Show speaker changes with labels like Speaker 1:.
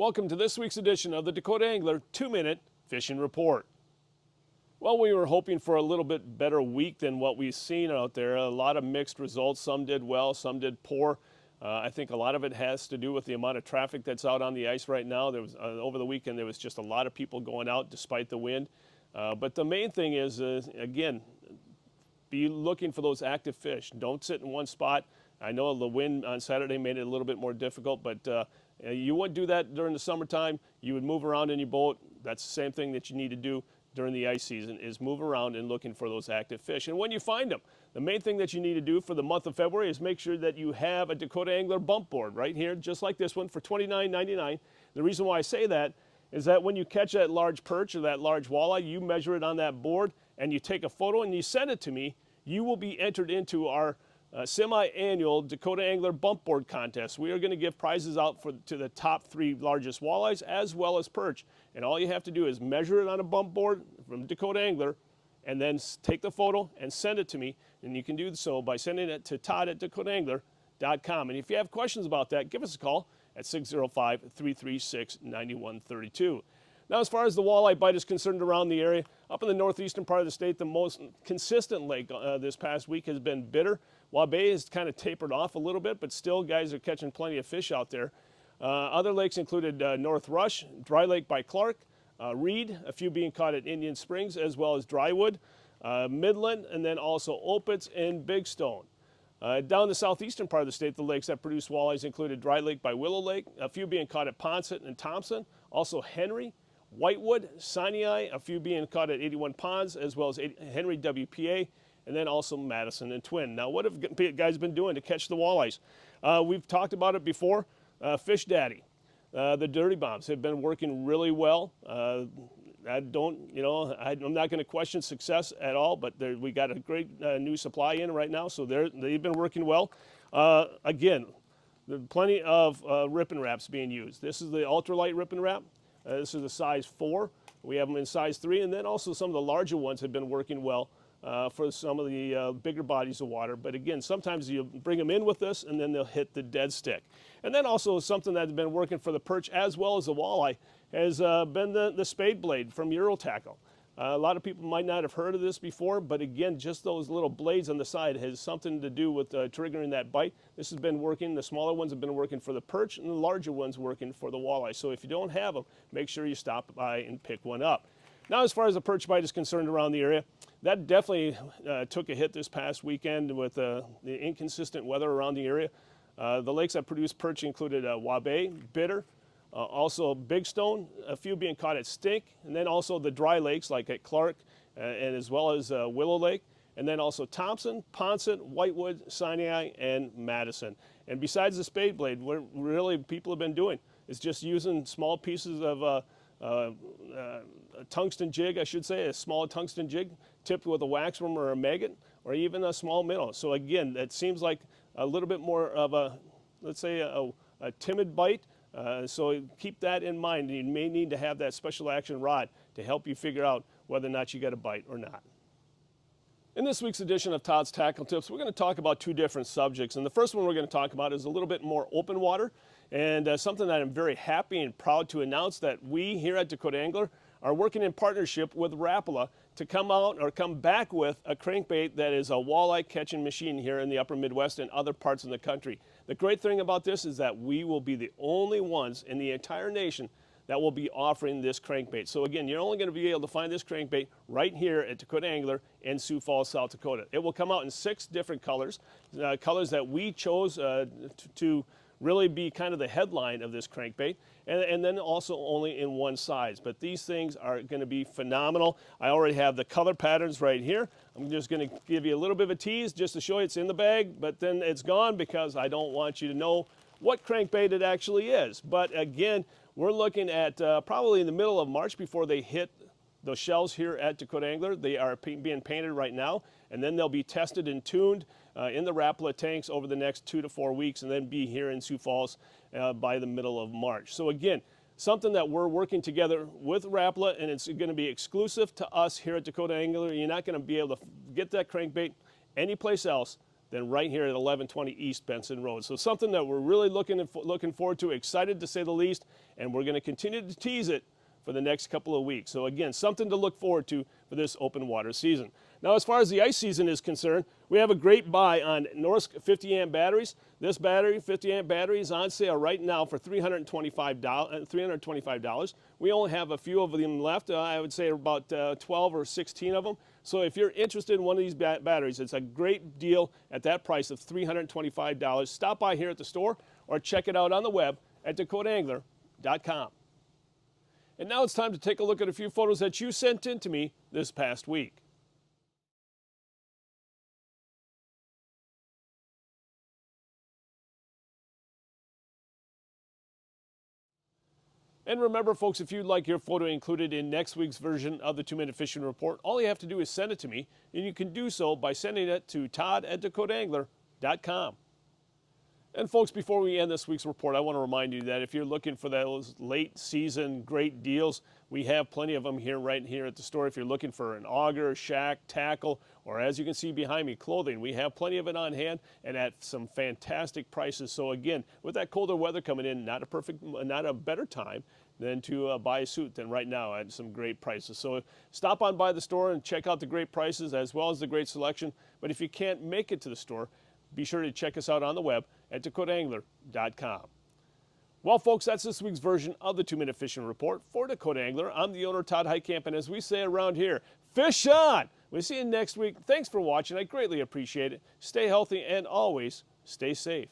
Speaker 1: Welcome to this week's edition of the Dakota Angler 2-Minute Fishing Report. Well, we were hoping for a little bit better week than what we've seen out there. A lot of mixed results. Some did well, some did poor. I think a lot of it has to do with the amount of traffic that's out on the ice right now. There was over the weekend there was just a lot of people going out despite the wind. But the main thing is, again, be looking for those active fish. Don't sit in one spot. I know the wind on Saturday made it a little bit more difficult, but you wouldn't do that during the summertime. You would move around in your boat. That's the same thing that you need to do during the ice season, is move around and looking for those active fish. And when you find them, the main thing that you need to do for the month of February is make sure that you have a Dakota Angler Bump Board right here, just like this one, for $29.99. The reason why I say that is that when you catch that large perch or that large walleye, you measure it on that board and you take a photo and you send it to me, you will be entered into our semi-annual Dakota Angler Bump Board contest. We are going to give prizes out to the top 3 largest walleyes as well as perch. And all you have to do is measure it on a bump board from Dakota Angler and then take the photo and send it to me. And you can do so by sending it to Todd at dakotaangler.com. And if you have questions about that, give us a call at 605-336-9132. Now, as far as the walleye bite is concerned around the area, up in the northeastern part of the state, the most consistent lake this past week has been Bitter. Walleye has kind of tapered off a little bit, but still guys are catching plenty of fish out there. Other lakes included North Rush, Dry Lake by Clark, Reed, a few being caught at Indian Springs, as well as Drywood, Midland, and then also Opitz and Big Stone. Down the southeastern part of the state, the lakes that produce walleyes included Dry Lake by Willow Lake, a few being caught at Ponset and Thompson, also Henry, Whitewood, Sinai, a few being caught at 81 Ponds, as well as Henry WPA, and then also Madison and Twin. Now, what have guys been doing to catch the walleyes? We've talked about it before. Fish Daddy, the Dirty Bombs have been working really well. I'm not going to question success at all, but we got a great new supply in right now, so they've been working well. Again, there's plenty of Rip and Wraps being used. This is the ultralight Rip and Wrap. This is a size 4. We have them in size 3, and then also some of the larger ones have been working well for some of the bigger bodies of water. But again, sometimes you bring them in with this, and then they'll hit the dead stick. And then also something that's been working for the perch as well as the walleye has been the spade blade from Euro Tackle. A lot of people might not have heard of this before, but again, just those little blades on the side has something to do with triggering that bite. This has been working. The smaller ones have been working for the perch, and the larger ones working for the walleye. So if you don't have them, make sure you stop by and pick one up. Now, as far as the perch bite is concerned around the area, that definitely took a hit this past weekend with the inconsistent weather around the area. The lakes that produce perch included Walleye, Bitter, also Big Stone, a few being caught at Stink, and then also the dry lakes like at Clark and as well as Willow Lake, and then also Thompson, Ponset, Whitewood, Sinai, and Madison. And besides the spade blade, what really people have been doing is just using small pieces of a tungsten jig, I should say, a small tungsten jig tipped with a waxworm or a maggot or even a small minnow. So again, that seems like a little bit more of a, let's say, a timid bite. So keep that in mind. You may need to have that special action rod to help you figure out whether or not you get a bite or not. In this week's edition of Todd's Tackle Tips, we're going to talk about 2 different subjects. And the first one we're going to talk about is a little bit more open water, and something that I'm very happy and proud to announce that we here at Dakota Angler are working in partnership with Rapala to come out or come back with a crankbait that is a walleye catching machine here in the upper Midwest and other parts of the country. The great thing about this is that we will be the only ones in the entire nation that will be offering this crankbait. So again, you're only going to be able to find this crankbait right here at Dakota Angler in Sioux Falls, South Dakota. It will come out in 6 different colors, colors that we chose to really be kind of the headline of this crankbait, and then also only in one size. But these things are going to be phenomenal. I already have the color patterns right here. I'm just going to give you a little bit of a tease just to show you it's in the bag, but then it's gone because I don't want you to know what crankbait it actually is. But again, we're looking at probably in the middle of March before they hit the shelves here at Dakota Angler. They are being painted right now, and then they'll be tested and tuned in the Rapala tanks over the next 2 to 4 weeks, and then be here in Sioux Falls by the middle of March. So again, something that we're working together with Rapala, and it's going to be exclusive to us here at Dakota Angler. You're not going to be able to get that crankbait anyplace else than right here at 1120 East Benson Road. So something that we're really looking forward to, excited to say the least, and we're going to continue to tease it for the next couple of weeks. So again, something to look forward to for this open water season. Now, as far as the ice season is concerned, we have a great buy on Norsk 50 amp batteries. This battery, 50 amp battery, is on sale right now for $325. We only have a few of them left. I would say about 12 or 16 of them. So if you're interested in one of these batteries, it's a great deal at that price of $325. Stop by here at the store or check it out on the web at dakotaangler.com. And now it's time to take a look at a few photos that you sent in to me this past week. And remember, folks, if you'd like your photo included in next week's version of the 2-Minute Fishing Report, all you have to do is send it to me, and you can do so by sending it to Todd at dakotaangler.com. And folks, before we end this week's report, I want to remind you that if you're looking for those late season great deals, we have plenty of them right here at the store. If you're looking for an auger, shack, tackle, or as you can see behind me, clothing, we have plenty of it on hand and at some fantastic prices. So again, with that colder weather coming in, not a better time than to buy a suit than right now at some great prices. So stop on by the store and check out the great prices as well as the great selection. But if you can't make it to the store, be sure to check us out on the web at dakotaangler.com. Well, folks, that's this week's version of the 2-Minute Fishing Report. For Dakota Angler, I'm the owner, Todd Heitkamp, and as we say around here, fish on! We'll see you next week. Thanks for watching. I greatly appreciate it. Stay healthy and always stay safe.